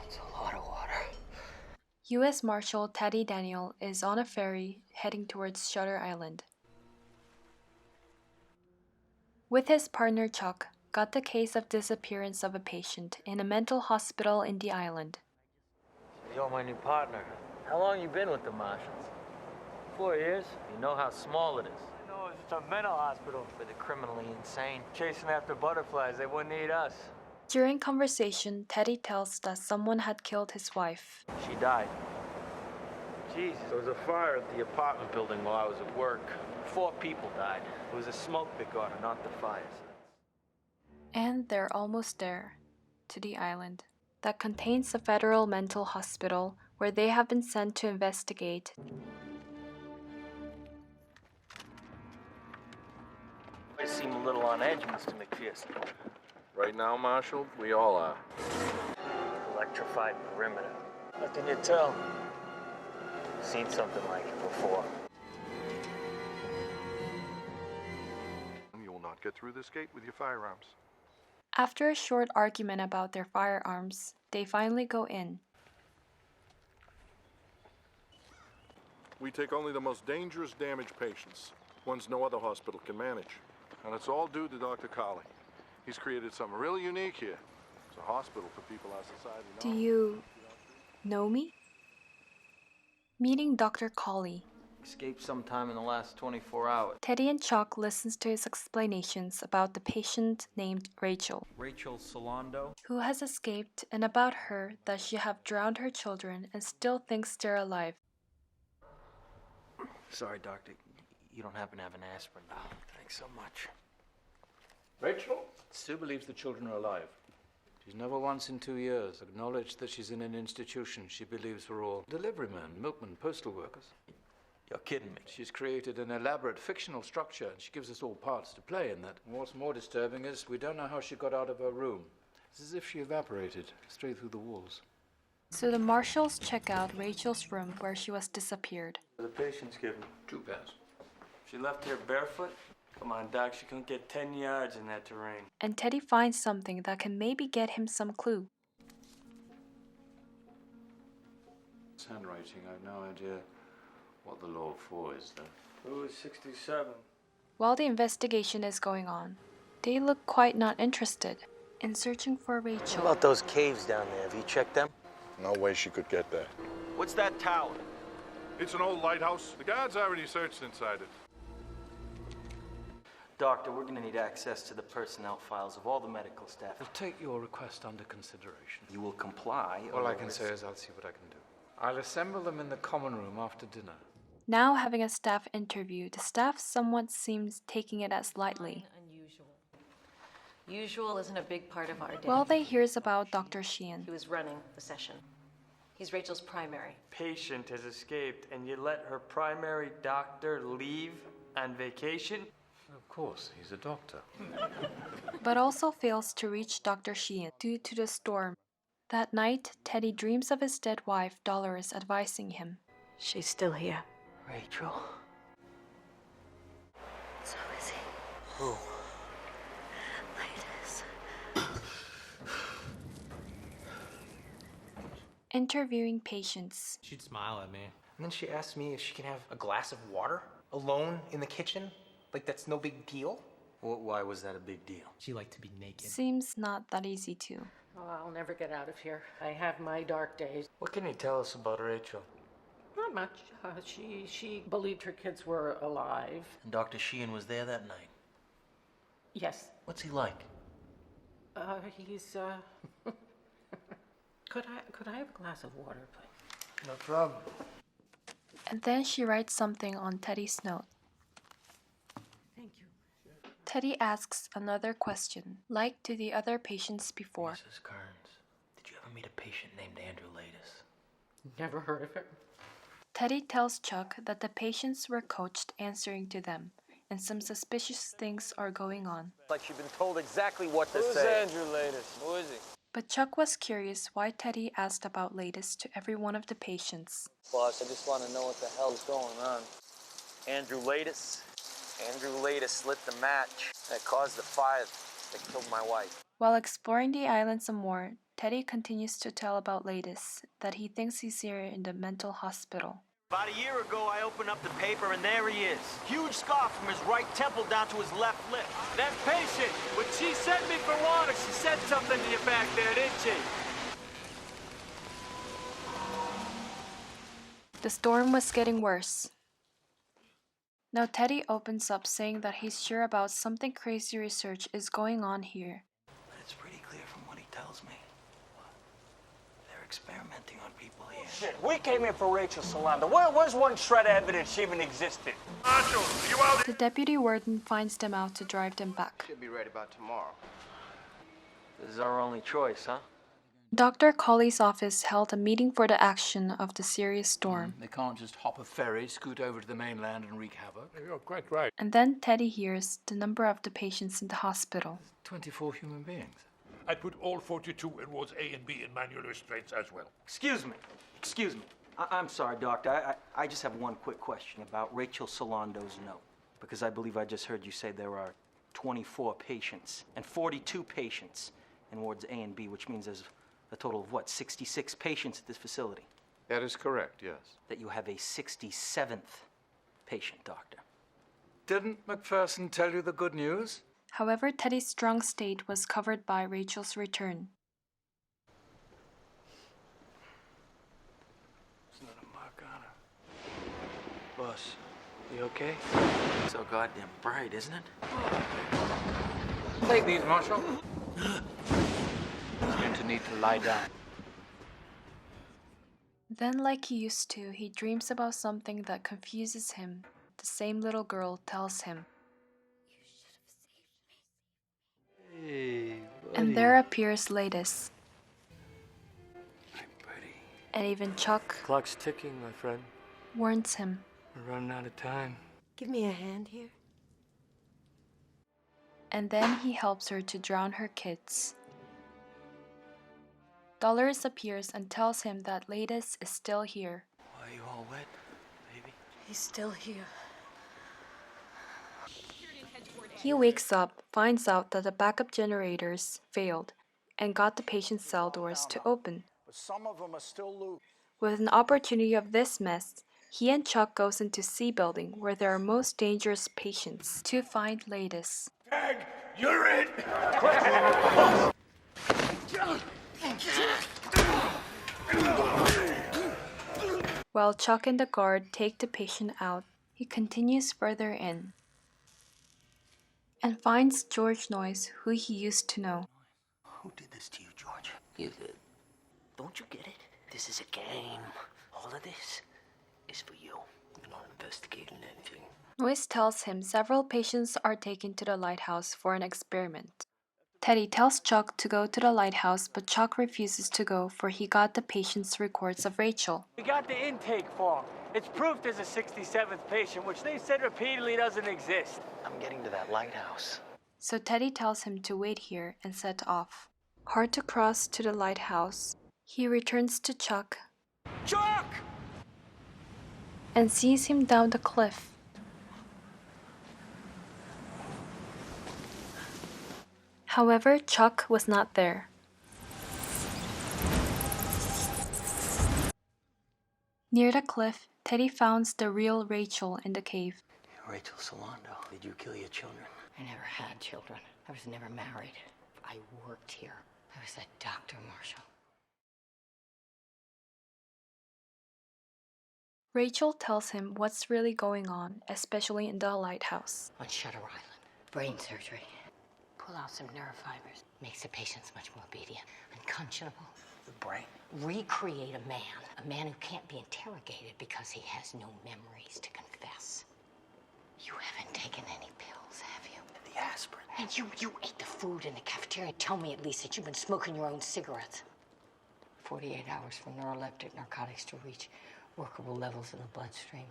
It's a lot of water. U.S. Marshal Teddy Daniel is on a ferry heading towards Shutter Island. With his partner Chuck, got the case of disappearance of a patient in a mental hospital in the island. You're my new partner. How long you been with the Martians? 4 years. You know how small it is. I know it's a mental hospital for the criminally insane. Chasing after butterflies, they wouldn't eat us. During conversation, Teddy tells that someone had killed his wife. She died. Jesus, there was a fire at the apartment building while I was at work. 4 people died. It was the smoke that got her, not the fires. And they're almost there, to the island, that contains a federal mental hospital where they have been sent to investigate. I seem a little on edge, Mr. McPherson. Right now, Marshal, we all are. Electrified perimeter. How can you tell? Seen something like it before. You will not get through this gate with your firearms. After a short argument about their firearms, they finally go in. We take only the most dangerous, damaged patients, ones no other hospital can manage. And it's all due to Dr. Colley. He's created something really unique here. It's a hospital for people our society knows. Do you know me? Meeting Dr. Colley. Escaped sometime in the last 24 hours. Teddy and Chuck listens to his explanations about the patient named Rachel, Rachel Solando. who has escaped, and about her that she have drowned her children and still thinks they're alive. Sorry, Doctor. You don't happen to have an aspirin? Oh, thanks so much. Rachel still believes the children are alive. She's never once in 2 years acknowledged that she's in an institution she believes we're all deliverymen, milkmen, postal workers. You're kidding me. She's created an elaborate fictional structure, and she gives us all parts to play in that. And what's more disturbing is we don't know how she got out of her room. It's as if she evaporated straight through the walls. So the marshals check out Rachel's room where she was disappeared. The patient's given 2 pairs. She left here barefoot? Come on, Doc, she couldn't get 10 yards in that terrain. And Teddy finds something that can maybe get him some clue. It's handwriting. I have no idea what the law for is, though. Who was 67? While the investigation is going on, they look quite not interested in searching for What Rachel. about those caves down there? Have you checked them? No way she could get there. What's that tower? It's an old lighthouse. The guards already searched inside it. Doctor, we're gonna need access to the personnel files of all the medical staff. I'll take your request under consideration. You will comply. All I can say is I'll see what I can do. I'll assemble them in the common room after dinner. Now having a staff interview, the staff somewhat seems taking it as lightly. Unusual. Usual isn't a big part of our day. While they hears about Dr. Sheehan, He was running the session. He's Rachel's primary. Patient has escaped, and you let her primary doctor leave on vacation? Of course, he's a doctor. but also fails to reach Dr. Sheehan due to the storm. That night, Teddy dreams of his dead wife, Dolores, advising him. She's still here. Rachel. So is he. Who? Laeta's. Interviewing patients. She'd smile at me. And then she asked me if she can have a glass of water alone in the kitchen. Like that's no big deal. Why was that a big deal? She liked to be naked. Seems not that easy to. Oh, I'll never get out of here. I have my dark days. What can you tell us about Rachel? Not much. She believed her kids were alive. And Dr. Sheehan was there that night. Yes. What's he like? He's, Could I have a glass of water, please? No problem. And then she writes something on Teddy's note. Thank you. Teddy asks another question, like to the other patients before. Mrs. Kearns, did you ever meet a patient named Andrew Laetus? Never heard of it. Teddy tells Chuck that the patients were coached answering to them, and some suspicious things are going on. Like she'd been told exactly what to say. Who's Andrew Laetus? Who is he? But Chuck was curious why Teddy asked about Laetus to every one of the patients. Boss, I just want to know what the hell is going on. Andrew Laetus lit the match that caused the fire that killed my wife. While exploring the island some more, Teddy continues to tell about Laeta, that he thinks he's here in the mental hospital. About a year ago, I opened up the paper, and there he is. Huge scar from his right temple down to his left lip. That patient, when she sent me for water, she said something to you back there, didn't she? The storm was getting worse. Now Teddy opens up saying that he's sure about something crazy research is going on here. It's pretty clear from what he tells me. They're experimenting on people here. Shit, we came in for Rachel Solando. Where's one shred of evidence she even existed? Marshal, are you out? The deputy warden finds them out to drive them back. Should be ready about tomorrow. This is our only choice, huh? Dr. Colley's office held a meeting for the action of the serious storm. They can't just hop a ferry, scoot over to the mainland and wreak havoc. You're quite right. And then Teddy hears the number of the patients in the hospital. 24 human beings. I put all 42 in wards A and B in manual restraints as well. Excuse me. I'm sorry, Doctor. I just have one quick question about Rachel Solando's note. Because I believe I just heard you say there are 24 patients and 42 patients in wards A and B, which means there's a total of, 66 patients at this facility? That is correct, yes. That you have a 67th patient, Doctor. Didn't McPherson tell you the good news? However, Teddy's strong state was covered by Rachel's return. There's not a mark on her. Boss, you okay? So goddamn bright, isn't it? Take these, Marshal. He's going to need to lie down. Then, like he used to, he dreams about something that confuses him. The same little girl tells him. Hey, buddy. And there appears Laeta. Hi, buddy. And even Chuck Clock's ticking, my friend. warns him. We're running out of time. Give me a hand here. And then he helps her to drown her kids. Dolores appears and tells him that Laeta is still here. Why are you all wet, baby? He's still here. He wakes up, finds out that the backup generators failed, and got the patient's cell doors to open. But some of them are still loose. With an opportunity of this mess, he and Chuck goes into C building where there are most dangerous patients to find Laeta. Tag, you're in! While Chuck and the guard take the patient out, he continues further in and finds George Noyes, who he used to know. Who did this to you, George? You did. Don't you get it? This is a game. All of this is for you. I'm not investigating anything. Noyes tells him several patients are taken to the lighthouse for an experiment. Teddy tells Chuck to go to the lighthouse, but Chuck refuses to go for he got the patient's records of Rachel. We got the intake form. It's proof there's a 67th patient, which they said repeatedly doesn't exist. I'm getting to that lighthouse. So Teddy tells him to wait here and set off. Hard to cross to the lighthouse, he returns to Chuck Chuck! and sees him down the cliff. However, Chuck was not there. Near the cliff, Teddy finds the real Rachel in the cave. Rachel Solando, did you kill your children? I never had children. I was never married. I worked here. I was a doctor, Marshal. Rachel tells him what's really going on, especially in the lighthouse. On Shutter Island. Brain surgery. Pull out some nerve fibers. Makes the patients much more obedient. Unconscionable. The brain. Recreate a man who can't be interrogated because he has no memories to confess. You haven't taken any pills, have you? The aspirin. And you ate the food in the cafeteria. Tell me at least that you've been smoking your own cigarettes. 48 hours for neuroleptic narcotics to reach workable levels in the bloodstream.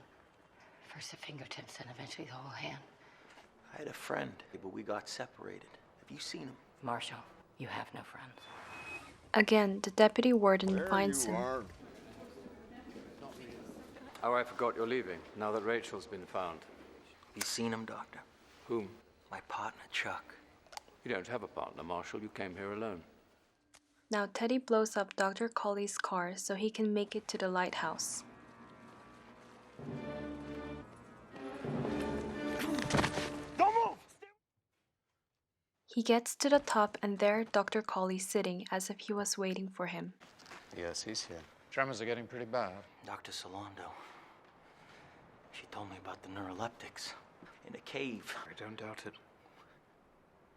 First the fingertips and eventually the whole hand. I had a friend, but we got separated. Have you seen him? Marshal, you have no friends. Again, the deputy warden finds him. Oh, I forgot you're leaving, now that Rachel's been found. You seen him, Doctor? Whom? My partner, Chuck. You don't have a partner, Marshal. You came here alone. Now Teddy blows up Dr. Colley's car so he can make it to the lighthouse. He gets to the top and there Dr. Colley's sitting as if he was waiting for him. Yes, he's here. Tremors are getting pretty bad. Dr. Solando. She told me about the neuroleptics in a cave. I don't doubt it,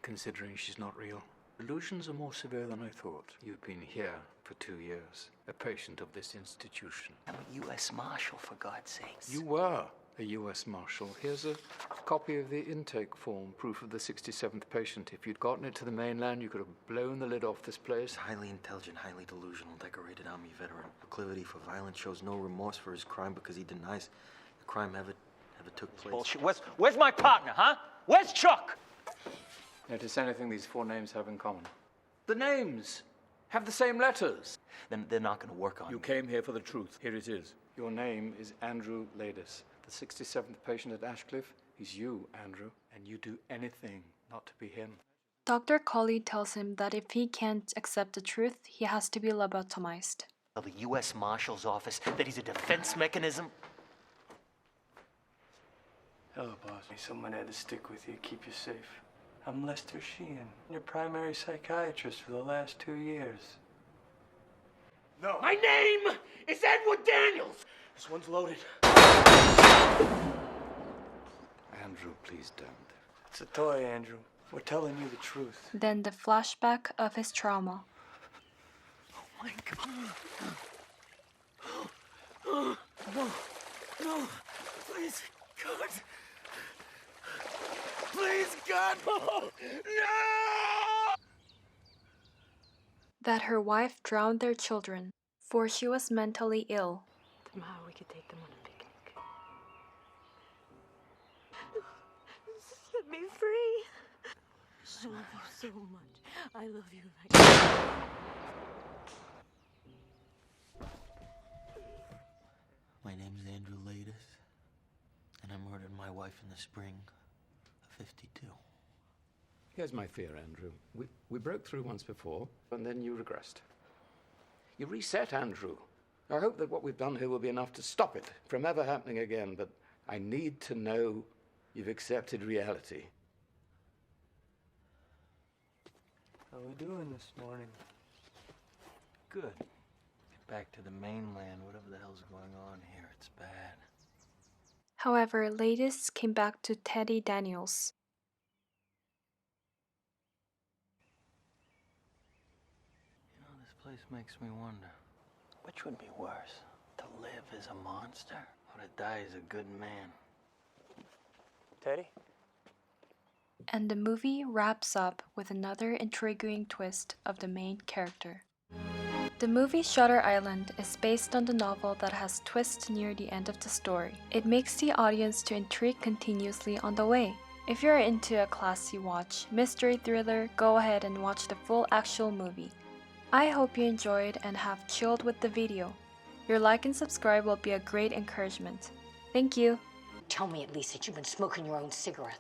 considering she's not real. Delusions are more severe than I thought. You've been here for 2 years, a patient of this institution. I'm a U.S. Marshal, for God's sakes. You were a U.S. Marshal. Here's a copy of the intake form, proof of the 67th patient. If you'd gotten it to the mainland, you could have blown the lid off this place. Highly intelligent, highly delusional, decorated Army veteran. Proclivity for violence, shows no remorse for his crime because he denies the crime ever took place. Bullshit. Where's my partner, huh? Where's Chuck? Notice anything these 4 names have in common? The names have the same letters. Then they're not going to work on You me. came here for the truth. Here it is. Your name is Andrew Laedis. The 67th patient at Ashcliffe is you, Andrew, and you do anything not to be him. Dr. Colley tells him that if he can't accept the truth, he has to be lobotomized. Tell the U.S. Marshal's office that he's a defense mechanism. Hello, boss. Someone had to stick with you, keep you safe. I'm Lester Sheehan, your primary psychiatrist for the last 2 years. No. My name is Edward Daniels. This one's loaded. Andrew, please don't. It's a toy, Andrew. We're telling you the truth. Then the flashback of his trauma. Oh my God. No. Please, God. Please, God, no! That her wife drowned their children, for she was mentally ill. Tomorrow we could take them on a picnic. Set me free. I love you so much. I love you right My name's Andrew Laedis, and I murdered my wife in the spring of '52. Here's my fear, Andrew. We broke through once before, and then you regressed. You reset, Andrew. I hope that what we've done here will be enough to stop it from ever happening again, but I need to know you've accepted reality. How are we doing this morning? Good. Get back to the mainland, whatever the hell's going on here. It's bad. However, Laedis came back to Teddy Daniels. You know, this place makes me wonder. Which would be worse? To live as a monster or to die as a good man? Teddy? And the movie wraps up with another intriguing twist of the main character. The movie Shutter Island is based on the novel that has twists near the end of the story. It makes the audience to intrigue continuously on the way. If you're into a classy watch, mystery thriller, go ahead and watch the full actual movie. I hope you enjoyed and have chilled with the video. Your like and subscribe will be a great encouragement. Thank you. Tell me at least that you've been smoking your own cigarettes.